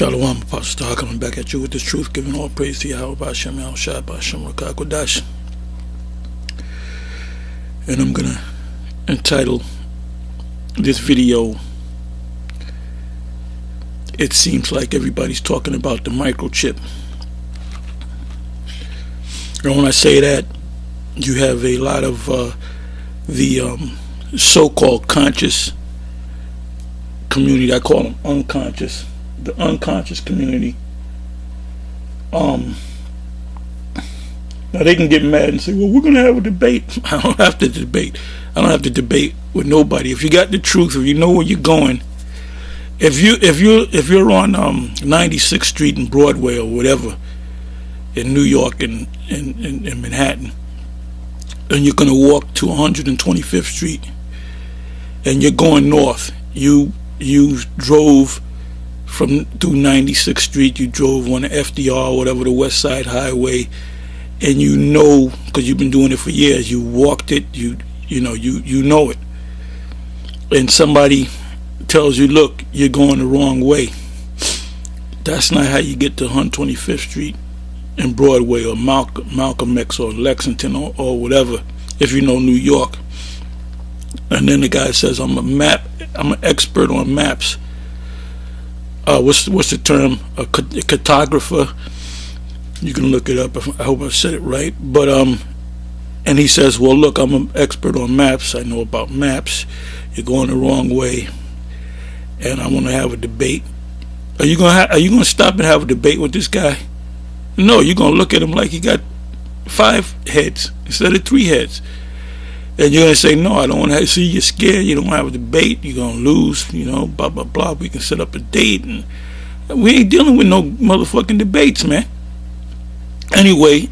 Shalom, Apostle Star, coming back at you with this truth, giving all praise to Yahweh B'Shem Yahushua B'Shem Rakah Kodash. And I'm going to entitle this video, "It Seems Like Everybody's Talking About the Microchip." And when I say that, you have a lot of the so-called conscious community. I call them unconscious. The unconscious community. Now they can get mad and say, "Well, we're going to have a debate." I don't have to debate. I don't have to debate with nobody. If you got the truth, if you know where you're going, if you're on 96th Street and Broadway or whatever in New York and in Manhattan, and you're going to walk to 125th Street, and you're going north, you drove through 96th Street, you drove on the FDR, whatever, the West Side Highway, and you know, because you've been doing it for years, you walked it, you know it, and somebody tells you, "Look, you're going the wrong way." That's not how you get to 125th Street and Broadway or Malcolm X or Lexington or whatever, if you know New York. And then the guy says, I'm an expert on maps. What's the term? A cartographer. You can look it up. I hope I said it right. But and he says, "Well, look, I'm an expert on maps. I know about maps. You're going the wrong way, and I want to have a debate." Are you gonna stop and have a debate with this guy? No, you're gonna look at him like he got 5 heads instead of 3 heads. And you're going to say, "No, I don't want to see you scared. You don't have a debate. You're going to lose, blah, blah, blah. We can set up a date." And we ain't dealing with no motherfucking debates, man. Anyway.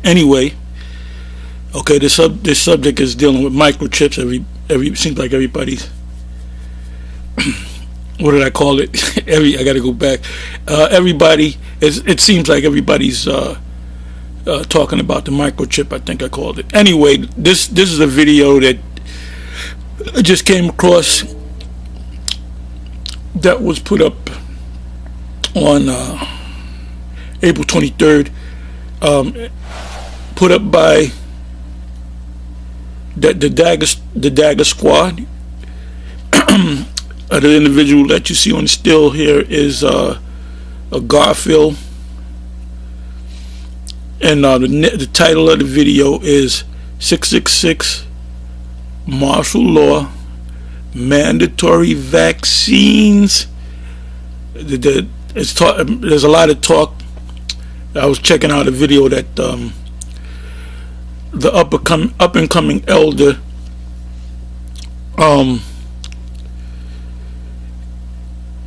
Okay, this subject is dealing with microchips. Seems like everybody's, what did I call it? I got to go back. It seems like everybody's talking about the microchip, I think I called it. Anyway, this is a video that I just came across that was put up on April 23rd, put up by the Dagger Squad. The individual that you see on the still here is a Garfield. And the title of the video is 666 Martial Law Mandatory Vaccines. There's a lot of talk. I was checking out a video that the up and coming elder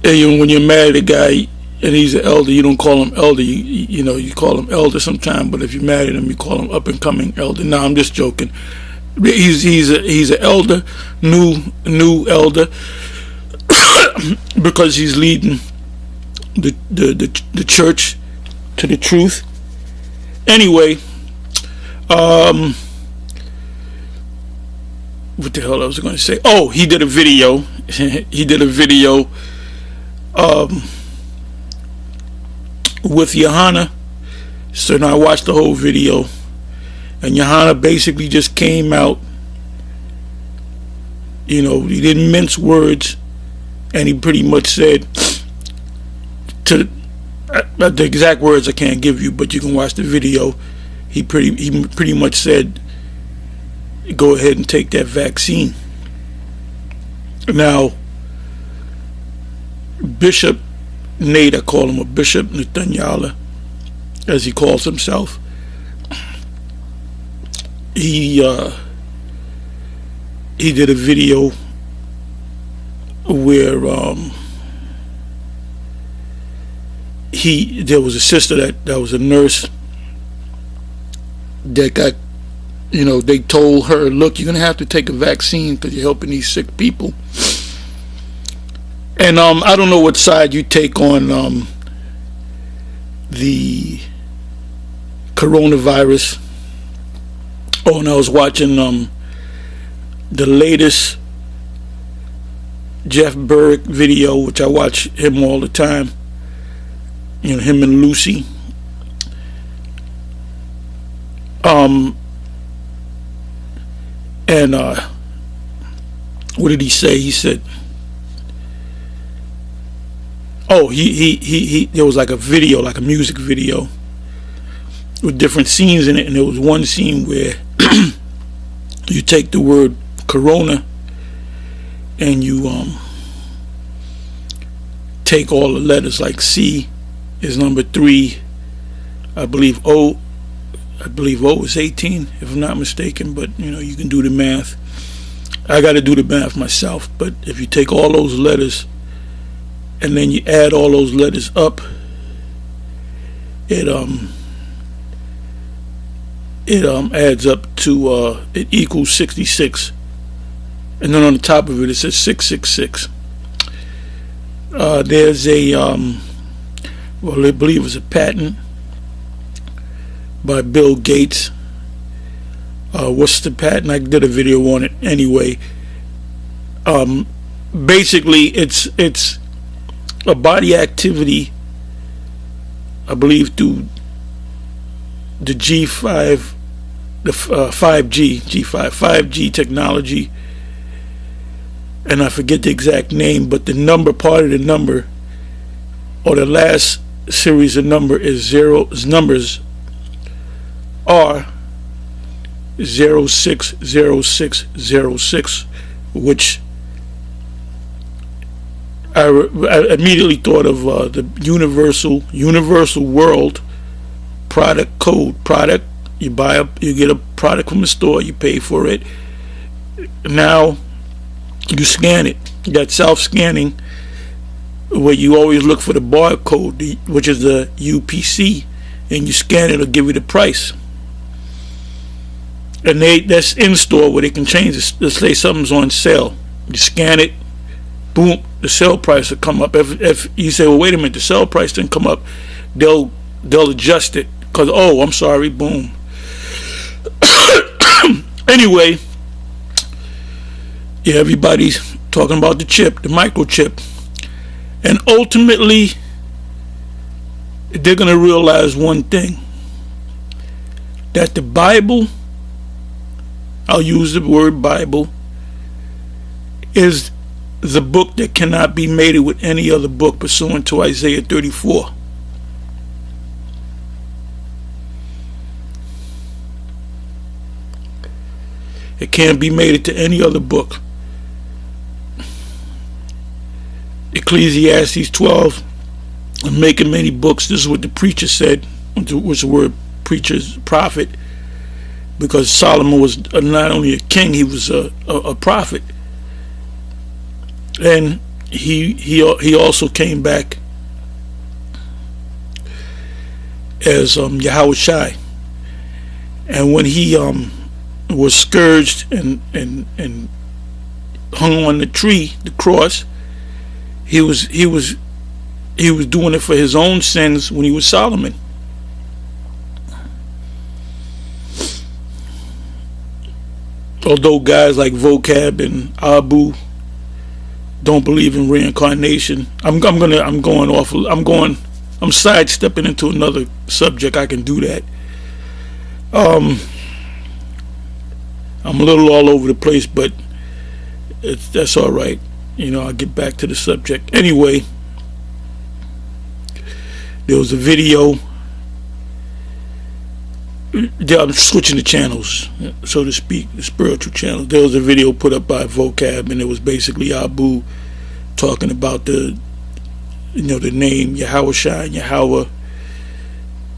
when you're married a guy and he's an elder, you don't call him elder. You call him elder sometime. But if you married him, you call him up and coming elder. No, I'm just joking. He's an elder, new elder, because he's leading the church to the truth. Anyway, what the hell I was going to say? Oh, he did a video. He did a video. With Johanna. So now I watched the whole video, and Johanna basically just came out, he didn't mince words, and he pretty much said, the exact words I can't give you, but you can watch the video. He pretty much said, "Go ahead and take that vaccine." Now, Bishop Nate, I call him a Bishop Nathaniel, as he calls himself. He did a video where there was a sister that was a nurse that got, they told her, "Look, you're gonna have to take a vaccine because you're helping these sick people." And I don't know what side you take on the coronavirus. Oh, and I was watching the latest Jeff Berg video, which I watch him all the time. him and Lucy. And what did he say? He said, oh, he there was like a video, like a music video with different scenes in it, and there was one scene where you take the word corona and you take all the letters, like C is number 3, I believe O is 18, if I'm not mistaken, but you can do the math. I got to do the math myself, but if you take all those letters and then you add all those letters up, it adds up to it equals 66, and then on the top of it it says 666. There's a well, I believe it was a patent by Bill Gates. What's the patent? I did a video on it anyway. Basically it's a body activity, I believe, through the G5, the 5G technology, and I forget the exact name, but the number, part of the number, or the last series of numbers are 060606, which I immediately thought of the universal world product code. Product, you get a product from the store, you pay for it. Now you scan it. You got self-scanning, where you always look for the barcode, which is the UPC, and you scan it, it'll give you the price. And that's in store, where they can change it. Let's say something's on sale, you scan it, boom, the sale price will come up. If you say, well, wait a minute, the sale price didn't come up, they'll adjust it, because, oh, I'm sorry, boom. Anyway, yeah, everybody's talking about the chip, the microchip, and ultimately they're going to realize one thing, that the Bible, I'll use the word Bible, is the book that cannot be mated with any other book pursuant to Isaiah 34. It can't be mated to any other book. Ecclesiastes 12, I'm making many books. This is what the preacher said, which the word preacher is prophet, because Solomon was not only a king, he was a prophet. And he also came back as Yahweh Shai. And when he was scourged and hung on the tree, the cross, he was doing it for his own sins when he was Solomon. Although guys like Vocab and Abu don't believe in reincarnation, I'm sidestepping into another subject. I can do that. I'm a little all over the place, but that's all right. I'll get back to the subject. Anyway, there was a video. I'm switching the channels, so to speak, the spiritual channel. There was a video put up by Vocab, and it was basically Abu talking about the name Yahweh Shai and Yahweh,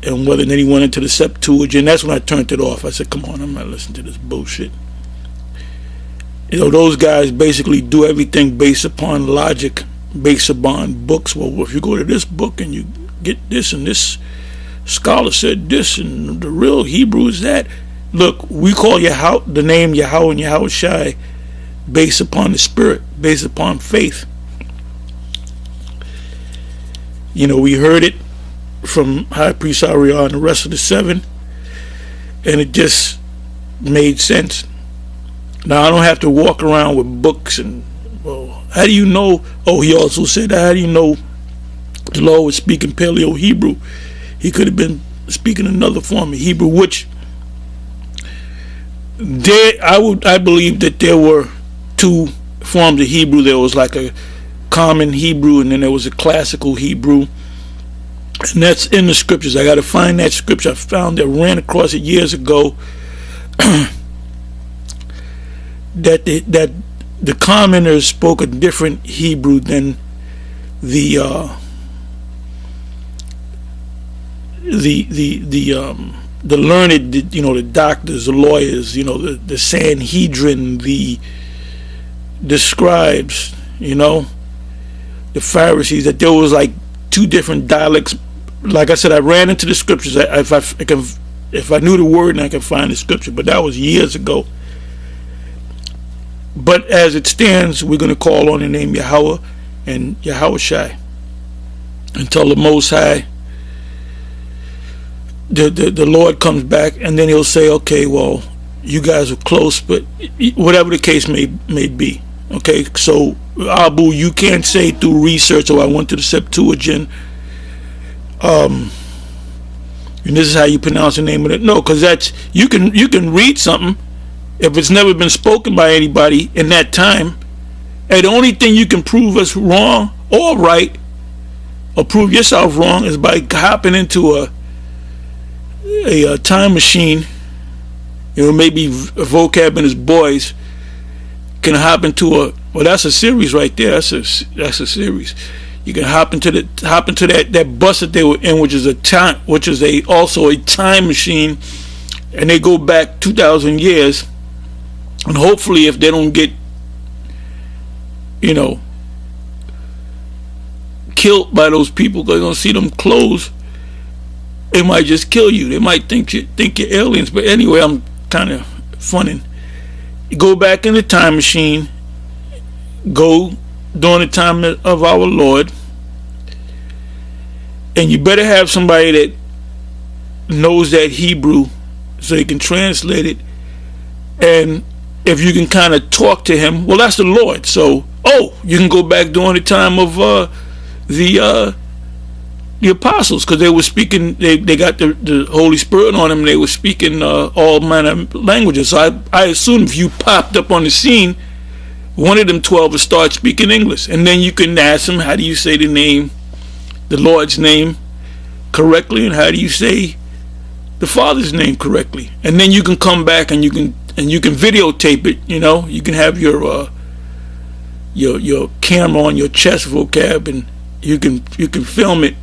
and whether then he went into the Septuagint. That's when I turned it off. I said, come on, I'm not listening to this bullshit. Those guys basically do everything based upon logic, based upon books. Well, if you go to this book and you get this, and this scholar said this, and the real Hebrew is that. Look, we call the name Yahweh and Yahweh Shai based upon the spirit, based upon faith. We heard it from High Priest Ariah and the rest of the 7, and it just made sense. Now I don't have to walk around with books and, well, how do you know? Oh, he also said, how do you know The Lord was speaking Paleo Hebrew. He could have been speaking another form of Hebrew, which I believe that there were two forms of Hebrew. There was like a common Hebrew, and then there was a classical Hebrew, and that's in the scriptures. I got to find that scripture. I found that, ran across it years ago. that the commoners spoke a different Hebrew than the learned, the doctors, the lawyers, the Sanhedrin, the scribes, the Pharisees. That there was like two different dialects. Like I said, I ran into the scriptures. If I knew the word, and I could find the scripture, but that was years ago. But as it stands, we're going to call on the name Yahweh and Yahushai until the Most High, the Lord comes back, and then he'll say, okay, well, you guys are close, but whatever the case may be. Okay, so Abu, you can't say through research, I went to the Septuagint, and this is how you pronounce the name of it. No, because that's you can read something. If it's never been spoken by anybody in that time, and the only thing you can prove us wrong or right, or prove yourself wrong, is by hopping into a time machine. Maybe Vocab and his boys can hop into that's a series right there. That's a series. You can hop into that bus that they were in, which is also a time machine, and they go back 2,000 years. And hopefully, if they don't get, killed by those people, because they're gonna see them clothes, they might just kill you. They might think you're aliens. But anyway, I'm kind of funning. You go back in the time machine, go during the time of our Lord, and you better have somebody that knows that Hebrew so they can translate it. And if you can kind of talk to him, well, that's the Lord. So, you can go back during the time of the apostles, because they were speaking. They got the Holy Spirit on them. And they were speaking all manner of languages. So I assume if you popped up on the scene, one of them 12 would start speaking English, and then you can ask them, how do you say the Lord's name correctly, and how do you say the Father's name correctly? And then you can come back and you can videotape it. You can have your camera on your chest, Vocab, and you can film it,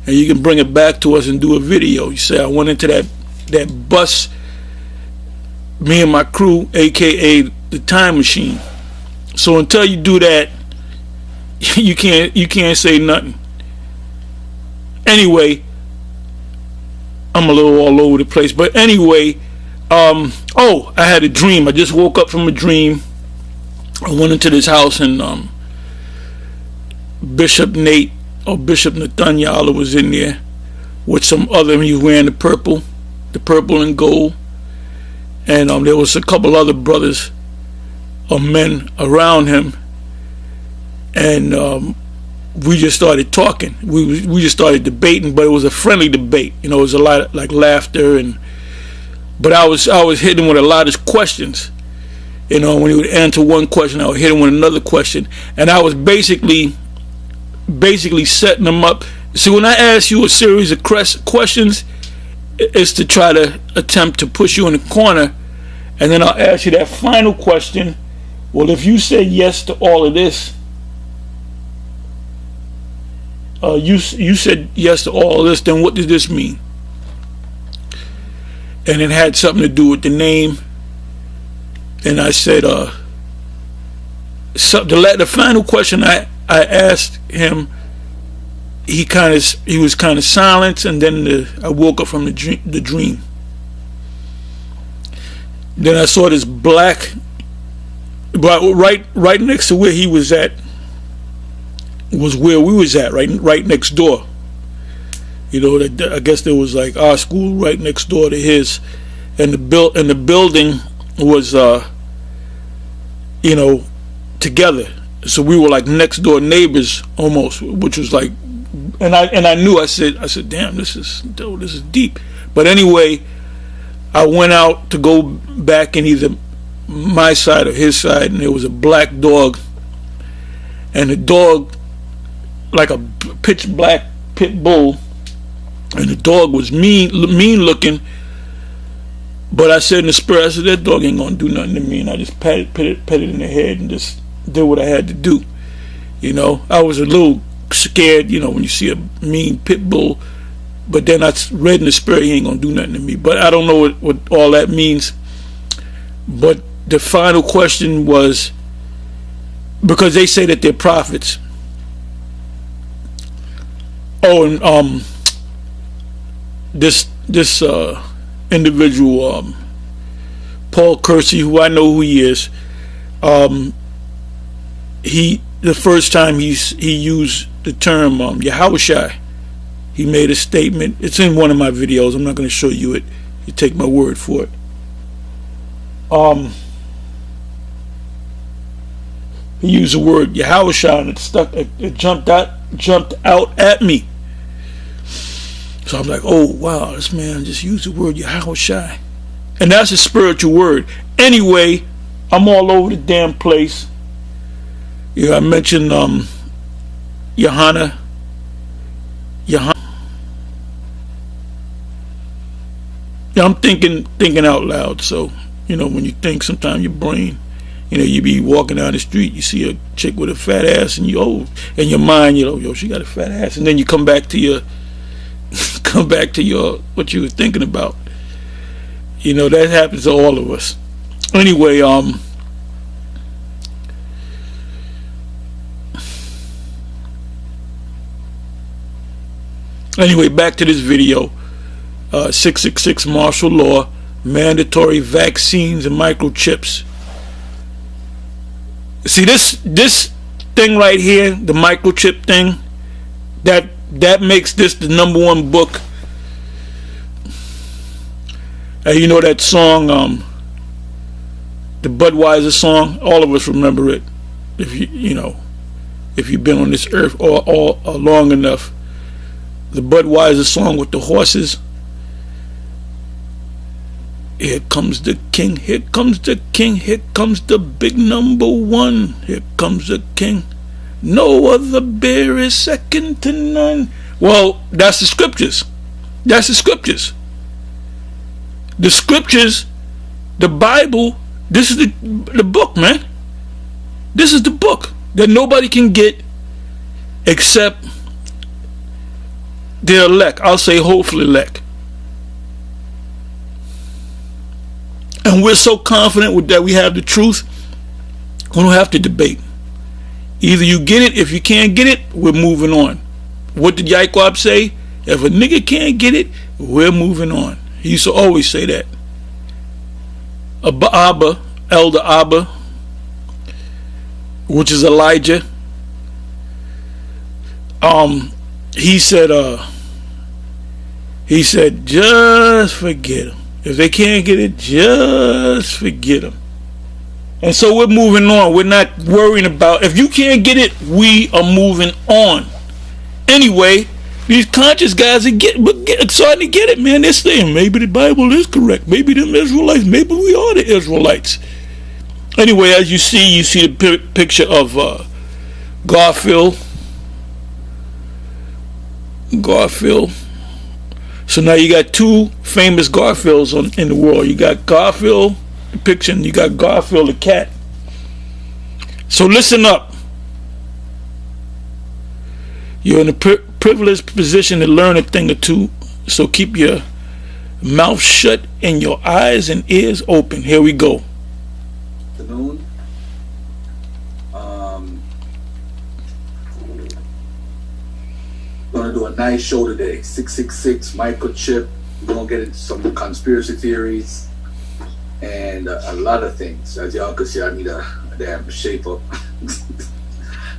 and you can bring it back to us and do a video. You say, I went into that bus, me and my crew, aka the time machine. So until you do that, you can't say nothing. Anyway, I'm a little all over the place, but anyway, I had a dream. I just woke up from a dream. I went into this house, and Bishop Nate or Bishop Nathaniel was in there with some other. He was wearing the purple and gold, and there was a couple other brothers or men around him, and we just started talking. We just started debating, but it was a friendly debate. It was a lot of like laughter, but I was hitting him with a lot of questions. When he would answer one question, I would hit him with another question, and I was basically setting him up. So when I ask you a series of questions, it's to try to attempt to push you in the corner, and then I'll ask you that final question. Well, if you say yes to all of this, you said yes to all of this, then what does this mean? And it had something to do with the name. And I said, the final question I asked him, he was kind of silent, and then I woke up from the dream. Then I saw this black, but right next to where he was at was where we was at, right next door. I guess there was like our school right next door to his, and the building was together. So we were like next door neighbors almost, which was like and I knew. I said, damn, this is deep. But anyway, I went out to go back in either my side or his side, and there was a black dog, and the dog, like a pitch black pit bull, and the dog was mean looking. But I said in the spirit, I said, that dog ain't gonna do nothing to me, and I just pet it in the head and just did what I had to do. You know, I was a little scared, you know, when you see a mean pit bull, but then I read in the spirit, he ain't gonna do nothing to me. But I don't know what all that means. But the final question was, because they say that they're prophets. Oh, and this individual, Paul Kersey, who I know who he is, the first time he used the term Yahushai, he made a statement. It's in one of my videos. I'm not going to show you it. You take my word for it. He used the word Yahushua, and it jumped out at me. So I'm like, oh wow, this man just used the word Yahushua, and that's a spiritual word. Anyway, I'm all over the damn place. Yeah, I mentioned Johanna. Yeah, I'm thinking out loud. So, you know, when you think, sometimes your brain, you know, you be walking down the street, you see a chick with a fat ass, and in your mind, you know, yo, she got a fat ass, and then you come back to your what you were thinking about. You know, that happens to all of us. Anyway, back to this video. 666 martial law, mandatory vaccines and microchips. See this thing right here, the microchip thing, that makes this the #1 book. You know that song, the Budweiser song. All of us remember it. If you've been on this earth or long enough. The Budweiser song with the horses. Here comes the king, here comes the king, here comes the big #1, here comes the king. No other beer is second to none. Well, that's the scriptures. That's the scriptures. The scriptures, the Bible, this is the book, man. This is the book that nobody can get except the elect. I'll say hopefully elect. And we're so confident that we have the truth, we don't have to debate. Either you get it, if you can't get it, we're moving on. What did Yaquab say? If a nigga can't get it, we're moving on. He used to always say that. Elder Abba, which is Elijah, he said, just forget them. If they can't get it, just forget them. And so we're moving on. We're not worrying about, if you can't get it, we are moving on. Anyway, these conscious guys are starting to get it, man. They're saying maybe the Bible is correct. Maybe them Israelites, maybe we are the Israelites. Anyway, as you see the picture of Garfield. So now you got two famous Garfields in the world. You got Garfield, the picture, and you got Garfield the cat. So listen up. You're in a privileged position to learn a thing or two. So keep your mouth shut and your eyes and ears open. Here we go. Afternoon. Gonna do a nice show today. 666 microchip. We're gonna get into some conspiracy theories and a lot of things. As y'all can see, I need a damn shape up.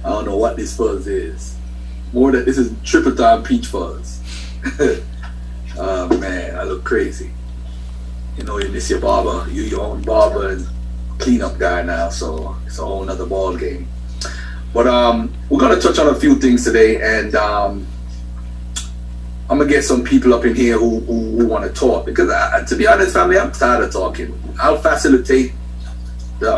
I don't know what this fuzz is. This is triple time peach fuzz. Oh man, I look crazy. You know, you miss your barber. You your own barber and cleanup guy now, so it's a whole nother ball game. But we're gonna touch on a few things today, and I'm gonna get some people up in here who want to talk, because to be honest, family, I'm tired of talking. I'll facilitate the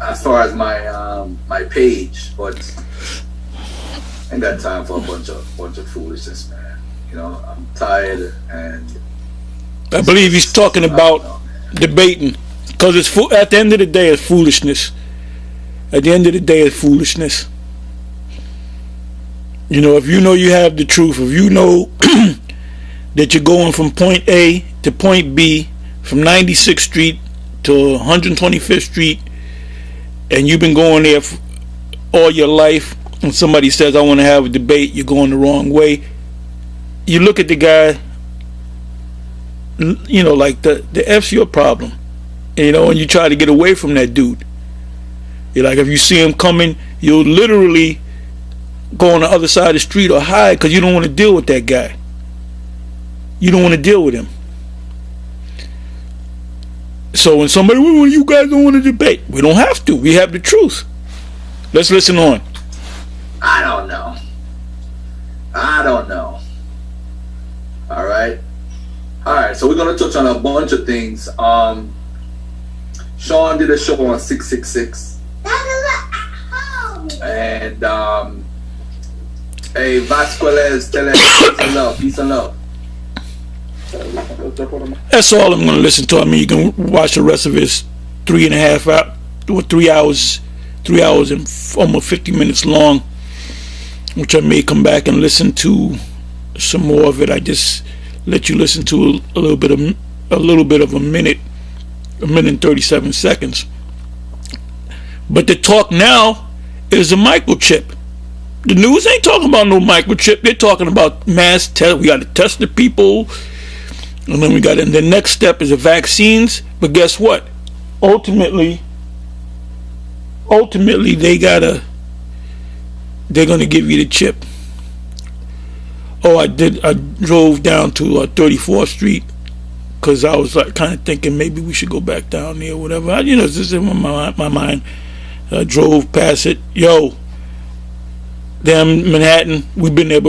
as far as my page, but I ain't got time for a bunch of foolishness, man. You know, I'm tired, and I believe he's talking about debating, because it's at the end of the day, it's foolishness. At the end of the day, it's foolishness. You know, if you know you have the truth, if you know that you're going from point A to point B, from 96th Street to 125th Street, and you've been going there all your life, and somebody says, I want to have a debate, you're going the wrong way, you look at the guy, you know, like the F's your problem, you know, and you try to get away from that dude. You're like, if you see him coming, you'll literally go on the other side of the street or hide, because you don't want to deal with that guy. You don't want to deal with him. So when somebody, well, you guys don't want to debate, we don't have to. We have the truth. Let's listen on. I don't know. All right. So we're gonna touch on a bunch of things. Sean did a show on 666, and hey, Vasquez, tell us peace and love. That's all I'm going to listen to. I mean, you can watch the rest of his 3.5 hours, or 3 hours, 3 hours and almost 50 minutes long, which I may come back and listen to some more of it. I just let you listen to a little bit of a minute and 37 seconds. But the talk now is a microchip. The news ain't talking about no microchip. They're talking about mass test. We got to test the people. And then the next step is the vaccines. But guess what? Ultimately they're gonna give you the chip. Oh, I drove down to 34th Street, because I was like kind of thinking maybe we should go back down there or whatever. You know, this is in my mind. I drove past it. Yo, damn Manhattan. We've been there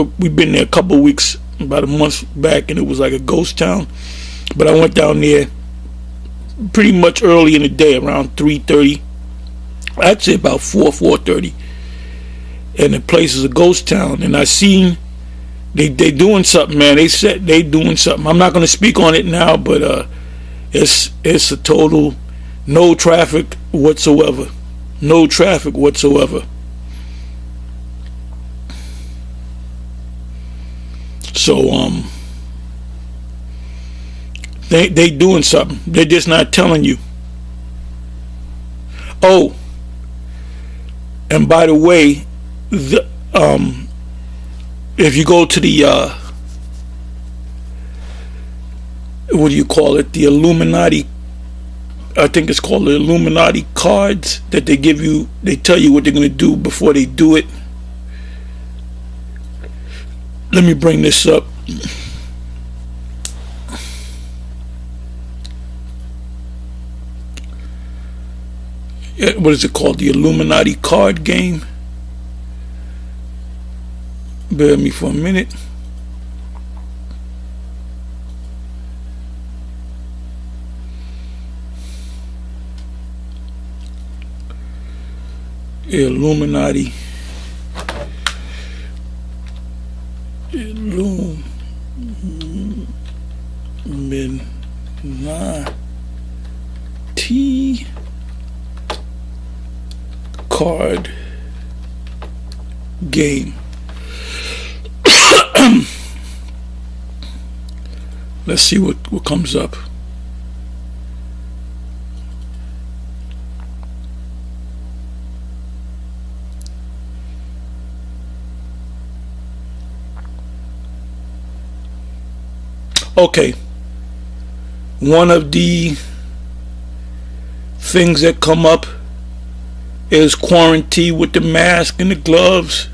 a couple of weeks, about a month back, and it was like a ghost town. But I went down there pretty much early in the day, around 3:30. I'd say about 4:30, and the place is a ghost town. And I seen they doing something, man. They said they doing something. I'm not going to speak on it now, but it's a total no traffic whatsoever. No traffic whatsoever. So they doing something. They're just not telling you. Oh, and by the way, if you go to the what do you call it? The Illuminati. I think it's called the Illuminati cards that they give you. They tell you what they're going to do before they do it. Let me bring this up. What is it called? The Illuminati card game. Bear with me for a minute. Illuminati. Illuminati card game. Let's see what comes up. Okay, one of the things that come up is quarantine with the mask and the gloves.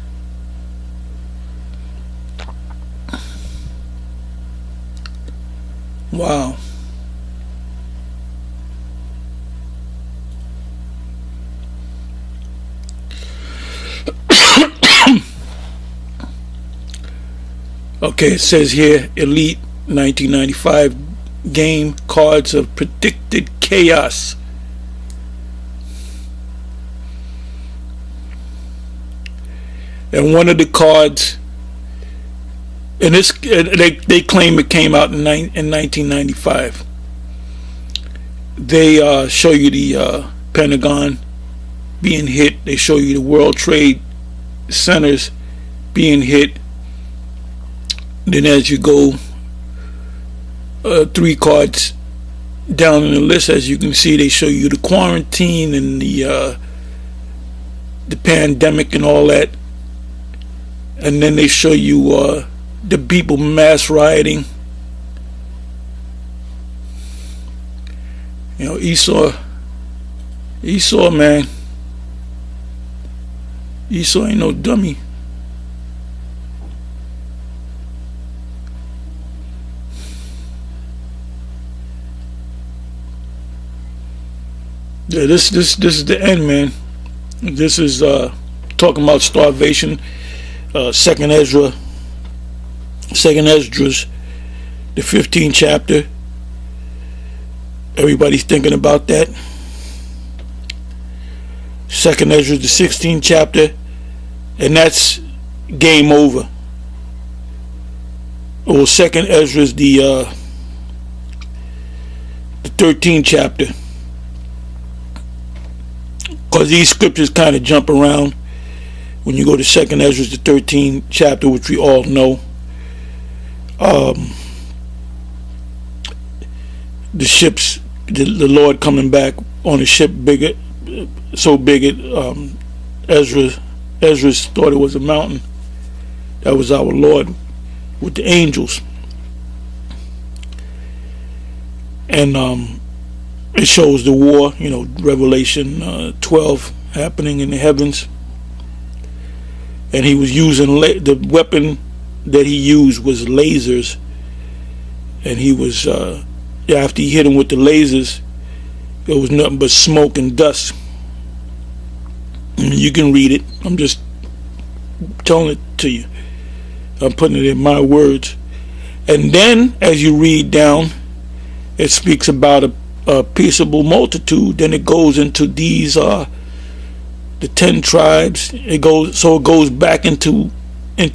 Wow. Okay, it says here, Elite 1995 game cards of predicted chaos. And one of the cards, and this they claim it came out in 1995. They show you the Pentagon being hit. They show you the World Trade Centers being hit. Then as you go 3 cards down in the list, as you can see, they show you the quarantine and the pandemic and all that. And then they show you the people mass rioting. You know, Esau, man. Esau ain't no dummy. Yeah, this is the end, man. This is talking about starvation. Second Esdras, the 15th chapter. Everybody's thinking about that. Second Esdras, the 16th chapter, and that's game over. Or Second Esdras, the 13th chapter, because these scriptures kind of jump around. When you go to Second Esdras, the 13th chapter, which we all know, the ships, the Lord coming back on a ship so big it, Esdras thought it was a mountain. That was our Lord with the angels. And it shows the war, you know, Revelation 12 happening in the heavens. And he was using the weapon that he used was lasers, and he was after he hit him with the lasers, it was nothing but smoke and dust. You can read it. I'm just telling it to you. I'm putting it in my words. And then as you read down, it speaks about a peaceable multitude. Then it goes into these the 10 tribes. It goes back into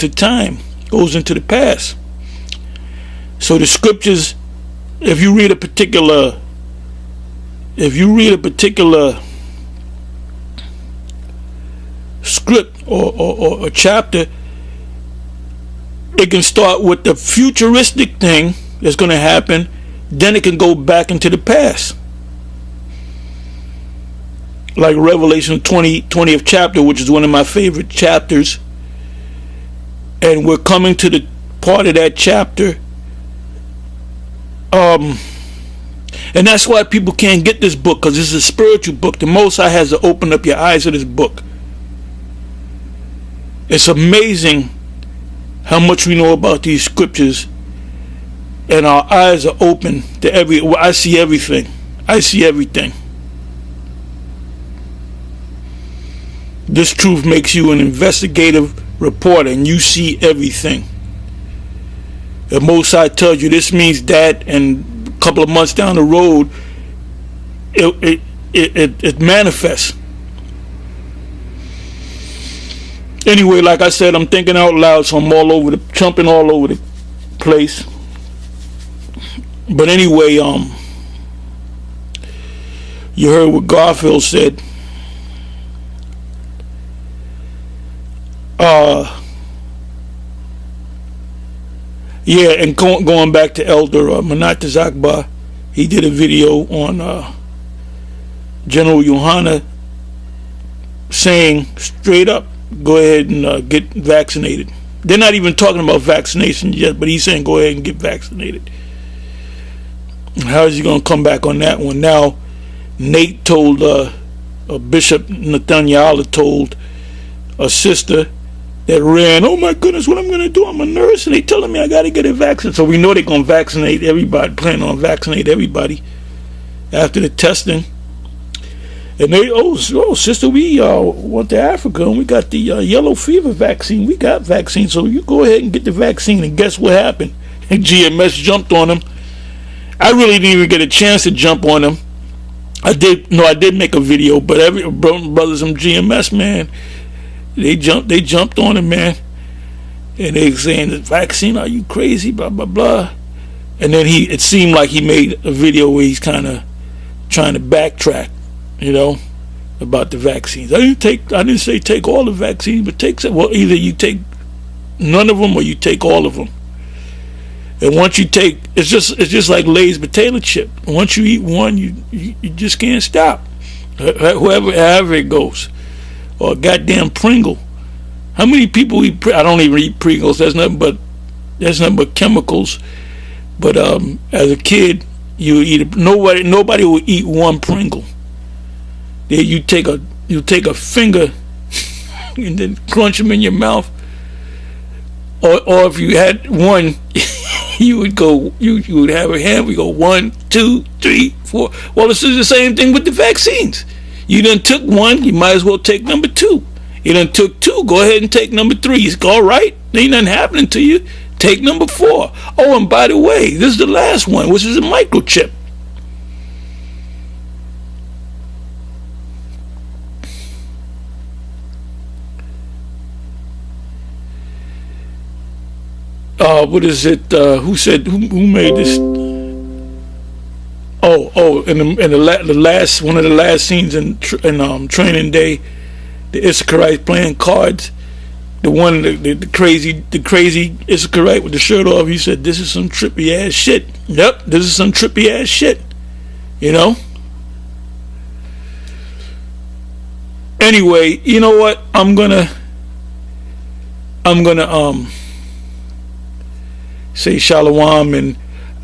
time, goes into the past. So the scriptures, if you read a particular script or a chapter, it can start with the futuristic thing that's going to happen, then it can go back into the past. Like Revelation 20th chapter, which is one of my favorite chapters. And we're coming to the part of that chapter. And that's why people can't get this book, because it's a spiritual book. The Most High has to open up your eyes to this book. It's amazing how much we know about these scriptures. And our eyes are open to I see everything. I see everything. This truth makes you an investigative reporter, and you see everything. The Most High tells you this means that, and a couple of months down the road, it manifests. Anyway, like I said, I'm thinking out loud, so I'm jumping all over the place. But anyway, you heard what Garfield said. Yeah, and going back to Elder Manat Zakbar, he did a video on General Yohana saying straight up, go ahead and get vaccinated. They're not even talking about vaccination yet, but he's saying go ahead and get vaccinated. How is he going to come back on that one? Now, Nate told, Bishop Nathaniel told a sister that ran, oh my goodness, what I'm going to do? I'm a nurse, and they telling me I got to get a vaccine. So we know they're going to vaccinate everybody, planning on vaccinate everybody after the testing. And they, oh sister, we went to Africa and we got the yellow fever vaccine. We got vaccine, so you go ahead and get the vaccine. And guess what happened? And GMS jumped on them. I really didn't even get a chance to jump on them. I did make a video, but every brothers from GMS, man, they jumped on him, man, and they saying the vaccine, are you crazy, blah blah blah. And then it seemed like he made a video where he's kind of trying to backtrack, you know, about the vaccines. I didn't say take all the vaccines, but either you take none of them or you take all of them. And once you take, it's just like Lay's potato chip. Once you eat one, you just can't stop. However it goes, or a goddamn Pringle. How many people eat? I don't even eat Pringles. That's nothing but chemicals. But as a kid, you eat it. Nobody will eat one Pringle. Then you take a finger and then crunch them in your mouth. Or if you had one, you would have a hand. We go 1, 2, 3, 4. Well, this is the same thing with the vaccines. You done took one, you might as well take number 2. You done took 2, go ahead and take number 3. It's all right. Ain't nothing happening to you. Take number 4. Oh, and by the way, this is the last one, which is a microchip. What is it? Who made this? The last one of the last scenes in Training Day, the Issacharite playing cards. The one, the crazy Issacharite with the shirt off. He said, "This is some trippy ass shit." Yep, this is some trippy ass shit. You know. Anyway, you know what? I'm gonna say shalom, and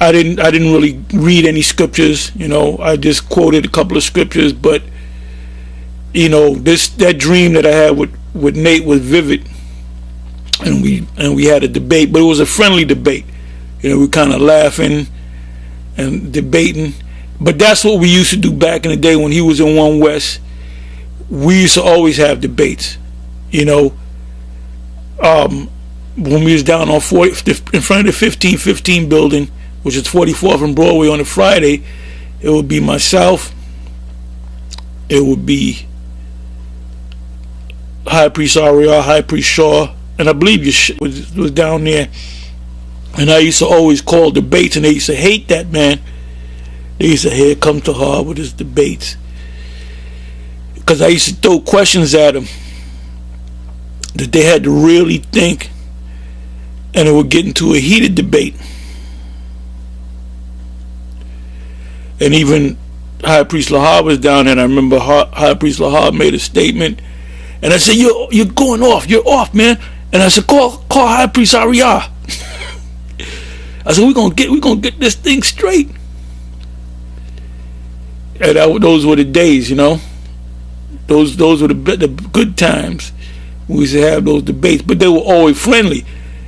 I didn't really read any scriptures, you know. I just quoted a couple of scriptures, but you know, that dream that I had with Nate was vivid, and we had a debate, but it was a friendly debate. You know, we kind of laughing and debating, but that's what we used to do back in the day when he was in One West. We used to always have debates, you know. When we was down on 40 in front of the 1515 building, which is 44th and Broadway, on a Friday, it would be myself, it would be High Priest Ariel, High Priest Shaw, and I believe your was down there. And I used to always call debates, and they used to hate that, man. They used to say, "Here come to her with his debates," because I used to throw questions at them that they had to really think, and it would get into a heated debate. And even High Priest Lahab was down there, and I remember High Priest Lahab made a statement, and I said, "You're going off. You're off, man." And I said, "Call High Priest Ariah." I said, "We're gonna get this thing straight." And those were the days, you know. Those were the good times. We used to have those debates, but they were always friendly.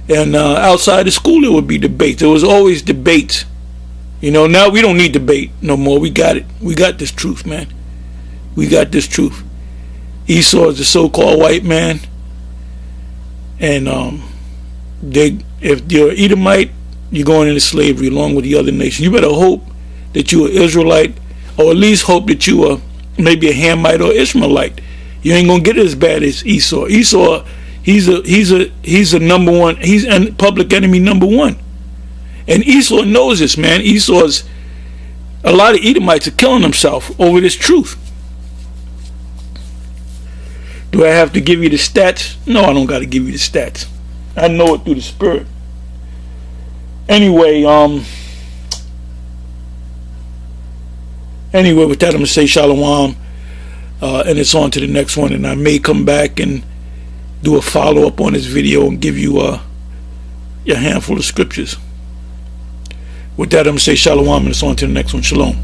And outside of school, there would be debates. There was always debates. You know, now we don't need debate no more. We got it. We got this truth, man. We got this truth. Esau is the so-called white man. And if you're an Edomite, you're going into slavery along with the other nations. You better hope that you're an Israelite, or at least hope that you are maybe a Hamite or Ishmaelite. You ain't gonna get it as bad as Esau. Esau, he's a number one. He's public enemy number one, and Esau knows this, man. A lot of Edomites are killing themselves over this truth. Do I have to give you the stats? No, I don't got to give you the stats. I know it through the Spirit. Anyway, with that, I'm gonna say shalom. And it's on to the next one, and I may come back and do a follow-up on this video and give you a handful of scriptures. With that, I'm going to say shalom, and it's on to the next one. Shalom.